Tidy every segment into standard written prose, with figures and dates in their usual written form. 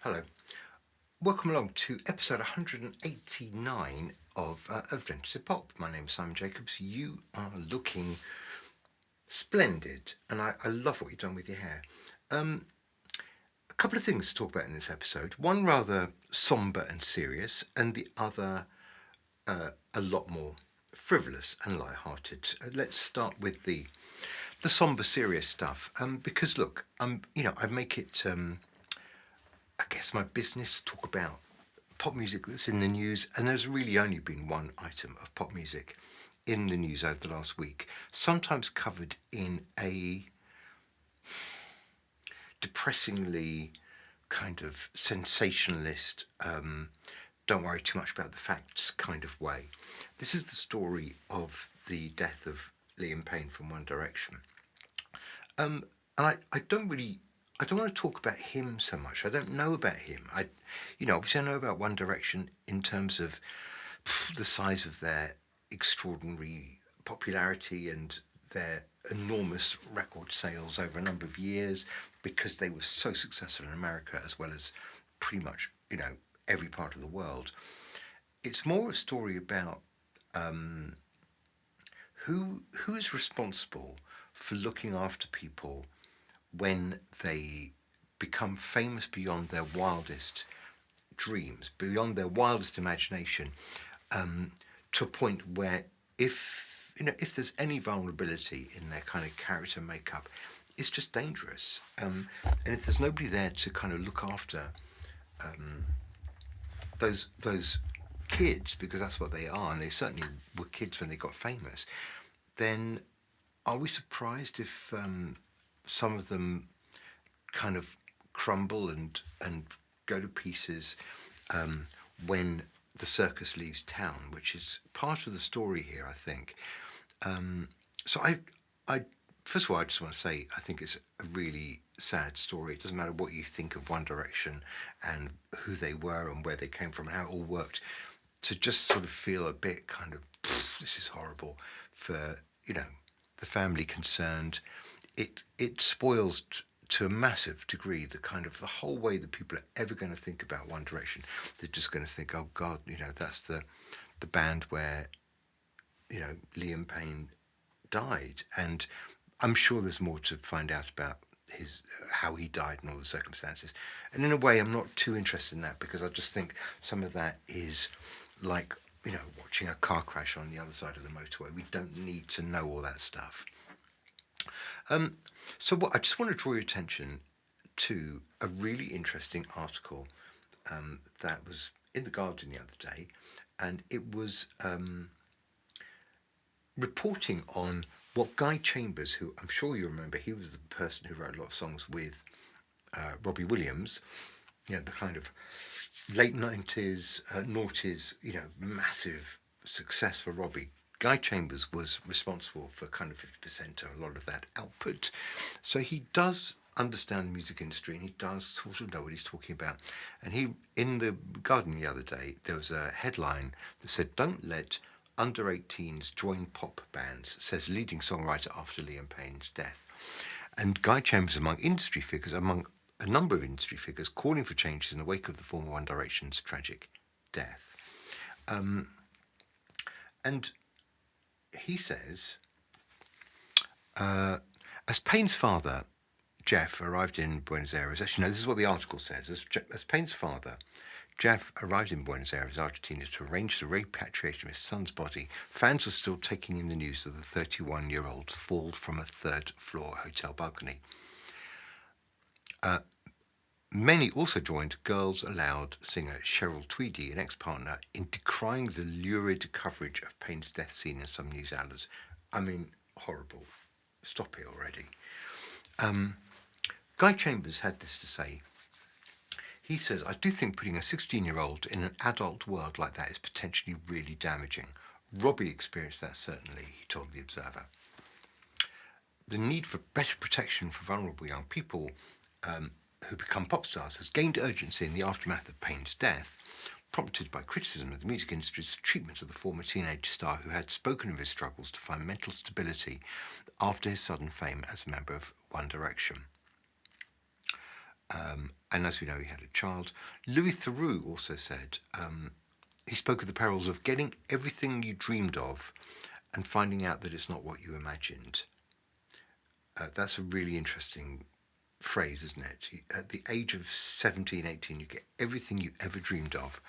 Hello. Welcome along to episode 189 of Adventures in Pop. My name is Simon Jacobs. You are looking splendid, and I love what you've done with your hair. A couple of things to talk about in this episode. One rather somber and serious, and the other a lot more frivolous and light-hearted. Let's start with the somber, serious stuff. Because look, I make it. I guess my business to talk about pop music that's in the news, and there's really only been one item of pop music in the news over the last week, sometimes covered in a depressingly kind of sensationalist, don't worry too much about the facts kind of way. This is the story of the death of Liam Payne from One Direction. And I don't want to talk about him so much. I don't know about him. Obviously I know about One Direction in terms of the size of their extraordinary popularity and their enormous record sales over a number of years because they were so successful in America as well as pretty much, every part of the world. It's more a story about who is responsible for looking after people when they become famous beyond their wildest dreams, beyond their wildest imagination, to a point where if there's any vulnerability in their kind of character makeup, it's just dangerous. And if there's nobody there to kind of look after those kids, because that's what they are, and they certainly were kids when they got famous, then are we surprised if some of them kind of crumble and go to pieces when the circus leaves town, which is part of the story here, I think. So I first of all, I just want to say I think it's a really sad story. It doesn't matter what you think of One Direction and who they were and where they came from and how it all worked. To just sort of feel a bit kind of this is horrible for the family concerned. It spoils to a massive degree the kind of the whole way that people are ever going to think about One Direction. They're just going to think, oh God, that's the band where Liam Payne died, and I'm sure there's more to find out about his how he died and all the circumstances. And in a way, I'm not too interested in that because I just think some of that is like watching a car crash on the other side of the motorway. We don't need to know all that stuff. So what I just want to draw your attention to a really interesting article that was in the Guardian the other day, and it was reporting on what Guy Chambers, who I'm sure you remember, he was the person who wrote a lot of songs with Robbie Williams, the kind of late 90s, noughties, massive success for Robbie. Guy Chambers was responsible for kind of 50% of a lot of that output. So he does understand the music industry and he does sort of know what he's talking about. And he, in the Guardian the other day, there was a headline that said, "Don't let under 18s join pop bands," says leading songwriter after Liam Payne's death. And Guy Chambers, among a number of industry figures, calling for changes in the wake of the former One Direction's tragic death. And he says, as Payne's father, Jeff, arrived in Buenos Aires, actually, no, this is what the article says. As Payne's father, Jeff, arrived in Buenos Aires, Argentina, to arrange the repatriation of his son's body, fans are still taking in the news of the 31-year-old fall from a third-floor hotel balcony. Many also joined Girls Aloud singer Cheryl Tweedy, an ex-partner, in decrying the lurid coverage of Payne's death scene in some news outlets. I mean, horrible. Stop it already. Guy Chambers had this to say. He says, "I do think putting a 16-year-old in an adult world like that is potentially really damaging. Robbie experienced that certainly," he told The Observer. The need for better protection for vulnerable young people who become pop stars has gained urgency in the aftermath of Payne's death, prompted by criticism of the music industry's treatment of the former teenage star who had spoken of his struggles to find mental stability after his sudden fame as a member of One Direction. and as we know, he had a child. Louis Theroux also said he spoke of the perils of getting everything you dreamed of and finding out that it's not what you imagined. That's a really interesting phrase, isn't it? At the age of 17, 18, you get everything you ever dreamed of,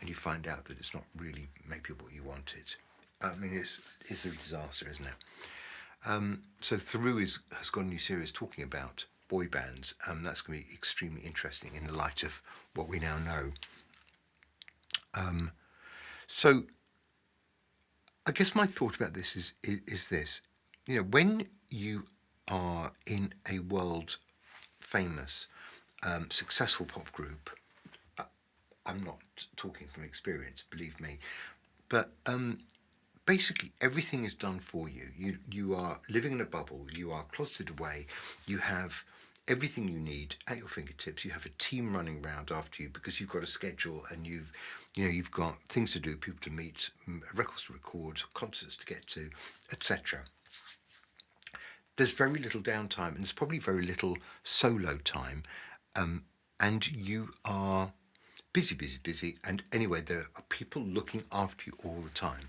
and you find out that it's not really maybe what you wanted. I mean, it's a disaster, isn't it? So Theroux has got a new series talking about boy bands. That's going to be extremely interesting in the light of what we now know. So I guess my thought about this is this. You know, when you are in a world famous, successful pop group, I'm not talking from experience, believe me, but basically everything is done for you. You are living in a bubble, you are closeted away, you have everything you need at your fingertips, you have a team running around after you because you've got a schedule and you've got things to do, people to meet, records to record, concerts to get to, etc. There's very little downtime and there's probably very little solo time, and you are busy, and anyway, there are people looking after you all the time.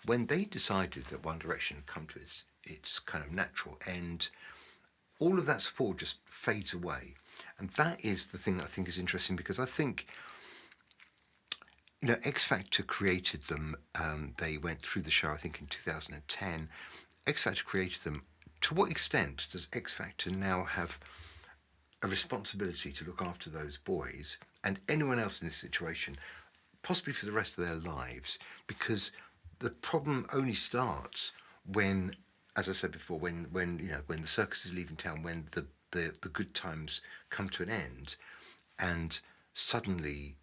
When they decided that One Direction had come to its kind of natural end, all of that support just fades away. And that is the thing that I think is interesting, because I think, you know, X Factor created them. They went through the show, I think, in 2010. X Factor created them. To what extent does X Factor now have a responsibility to look after those boys and anyone else in this situation, possibly for the rest of their lives? Because the problem only starts when, as I said before, when the circus is leaving town, when the good times come to an end, and suddenly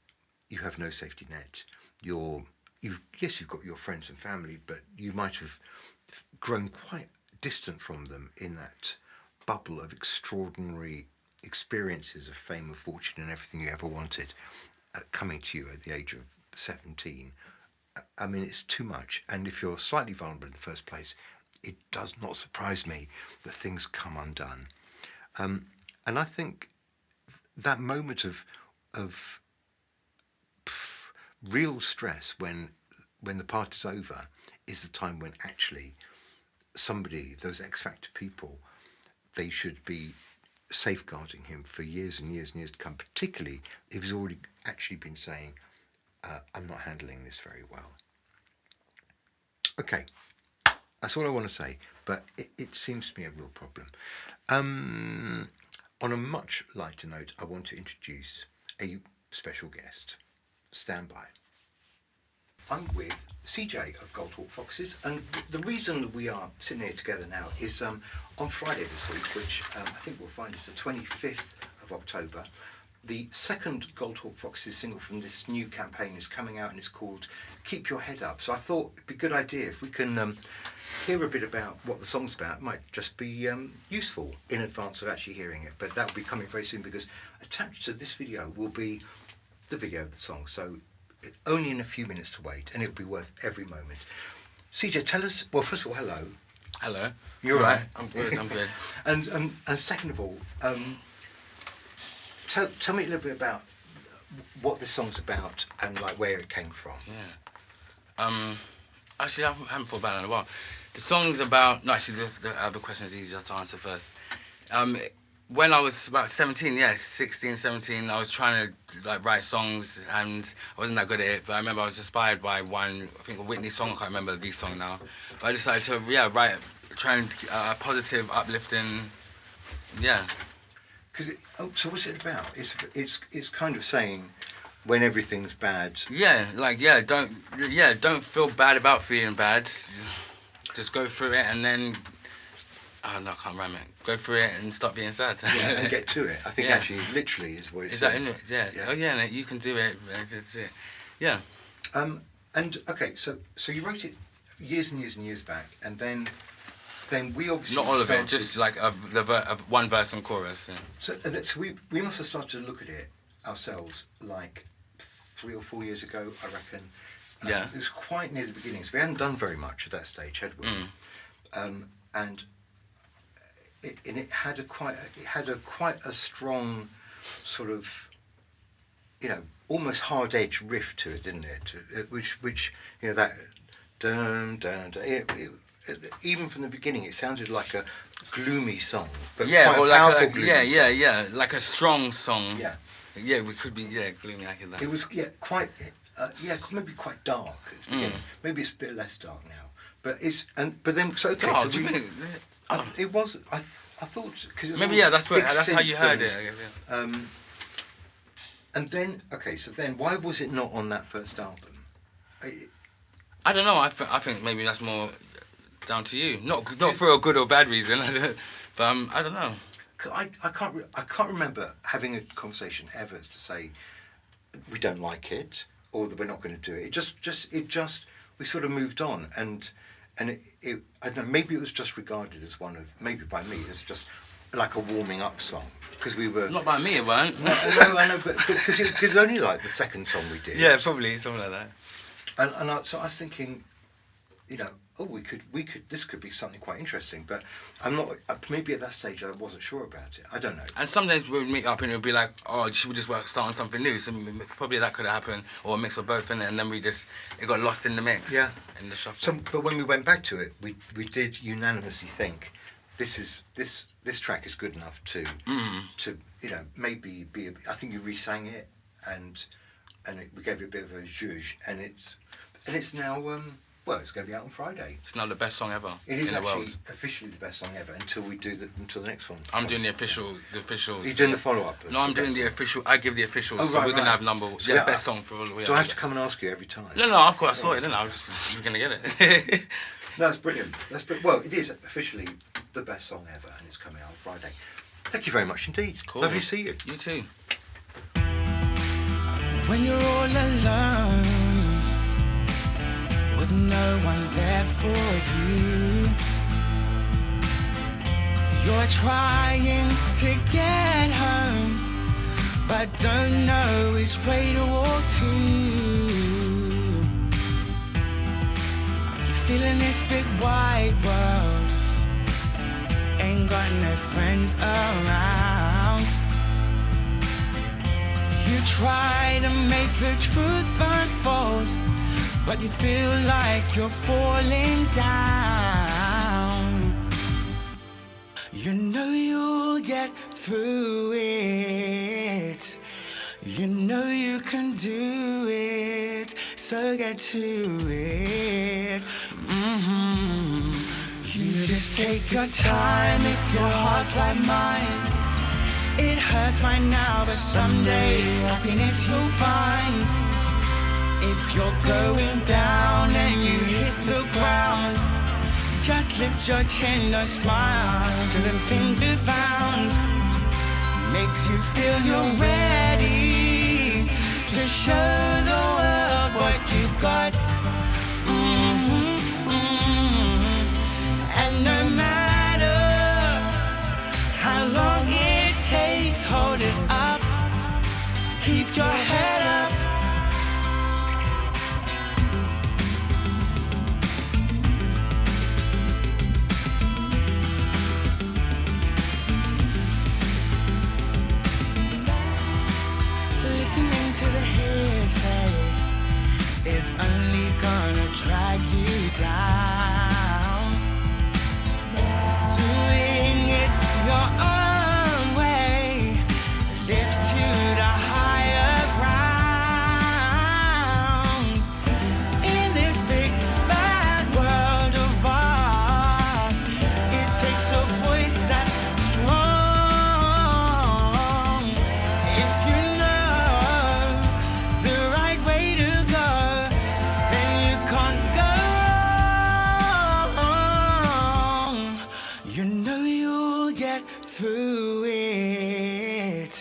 you have no safety net. You've got your friends and family, but you might have grown quite distant from them in that bubble of extraordinary experiences of fame, of fortune, and everything you ever wanted, coming to you at the age of 17. I mean, it's too much. And if you're slightly vulnerable in the first place, it does not surprise me that things come undone. And I think that moment of real stress when the party's over is the time when actually somebody, those X Factor people, they should be safeguarding him for years and years and years to come, particularly if he's already actually been saying, I'm not handling this very well. Okay, that's all I want to say, but it seems to be a real problem. On a much lighter note, I want to introduce a special guest. Stand by. I'm with CJ of Goldhawk Foxes, and the reason we are sitting here together now is on Friday this week, which I think we'll find is the 25th of October, the second Goldhawk Foxes single from this new campaign is coming out, and it's called Keep Your Head Up. So I thought it'd be a good idea if we can hear a bit about what the song's about. It might just be useful in advance of actually hearing it, but that will be coming very soon, because attached to this video will be the video of the song. So only in a few minutes to wait, and it'll be worth every moment. CJ, tell us, well, first of all, hello. Hello. You're right. I'm good, I'm good. And second of all, tell me a little bit about what this song's about and like where it came from. Yeah. Actually, I haven't thought about it in a while. The song's about, no, actually, the other question is easier to answer first. When I was about 17, 16, 17, I was trying to like write songs, and I wasn't that good at it, but I remember I was inspired by one, I think a Whitney song, I can't remember the song now, but I decided to, write, trying a positive, uplifting, So what's it about? It's kind of saying when everything's bad. Don't feel bad about feeling bad. Just go through it and then, oh no, I can't rhyme it. Go through it and stop being sad. Yeah, and get to it. I think actually, literally, is what it says. Is that in it? Yeah. Oh yeah, you can do it. Yeah. And okay, so you wrote it years and years and years back, and then we obviously not all of it, just like one verse and chorus. Yeah. So we must have started to look at it ourselves like 3 or 4 years ago, I reckon. Yeah. It was quite near the beginnings. We hadn't done very much at that stage, had we? And it had quite a strong sort of, almost hard-edged riff to it, didn't it? Which that dun dun dun. Even from the beginning, it sounded like a gloomy song, but quite or a powerful like gloomy song. yeah, like a strong song. Yeah, we could be gloomy like that. it was quite maybe quite dark at the beginning. Maybe it's a bit less dark now, but then so okay. Oh, So do you think? it was I thought because Maybe that's how you heard it. I guess, yeah. And then so then why was it not on that first album? I don't know. I think maybe that's more down to you. Not for a good or bad reason. But I don't know. I can't remember having a conversation ever to say we don't like it or that we're not going to do it. It just we sort of moved on and it I don't know, maybe it was just regarded as maybe by me as just like a warming up song because we were not by me it weren't. I know, but because it was only like the second song we did. Yeah, probably something like that. So I was thinking, we could this could be something quite interesting, but I'm not. Maybe at that stage I wasn't sure about it. I don't know. And some days we'd meet up and it would be like, oh, should we just start on something new? So probably that could have happened, or a mix of both, and then it got lost in the mix. Yeah. In the shuffle. But when we went back to it, we did unanimously think this track is good enough to maybe be. I think you re-sang it and we gave it a bit of a zhuzh, and it's now. Well, it's going to be out on Friday. It's now the best song ever it is in the actually world. Officially the best song ever until we do until the next one. I'm doing the officials. You're doing the follow-up? No, I'm doing the official. I give the officials. Oh, so right, we're going to have best song for all. Do I have to come and ask you every time? No, of course I saw it. Then we're going to get it. No, that's brilliant. Well, it is officially the best song ever, and it's coming out on Friday. Thank you very much indeed. Cool. Lovely to see you. You too. When you're all alone, with no one there for you, you're trying to get home, but don't know which way to walk to. You're feeling this big wide world, ain't got no friends around. You try to make the truth unfold, but you feel like you're falling down. You know you'll get through it. You know you can do it. So get to it. You just take your time if your heart's like mine. It hurts right now, but someday happiness you'll find. If you're going down and you hit the ground, just lift your chin or smile to the thing you found. Makes you feel you're ready to show the world what you've got. And no matter how long it takes, hold it up. Keep your head up. Listening to the hearsay is only gonna drag you down. Doing it your own way lifts you to higher ground. In this big bad world of ours, it takes a voice that's strong. If you know the right way to go, then you can't go wrong. You know you'll get through it.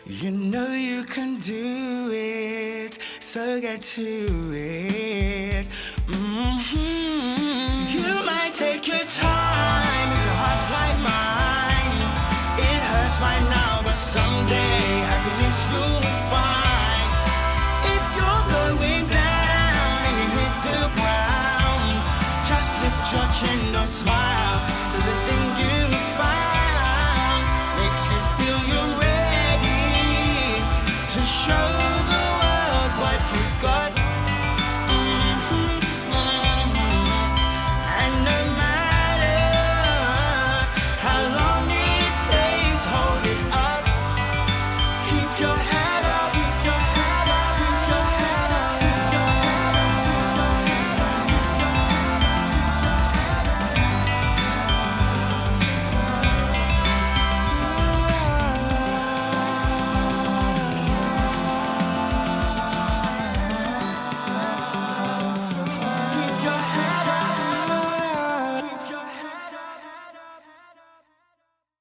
You know you can do it. So get to it.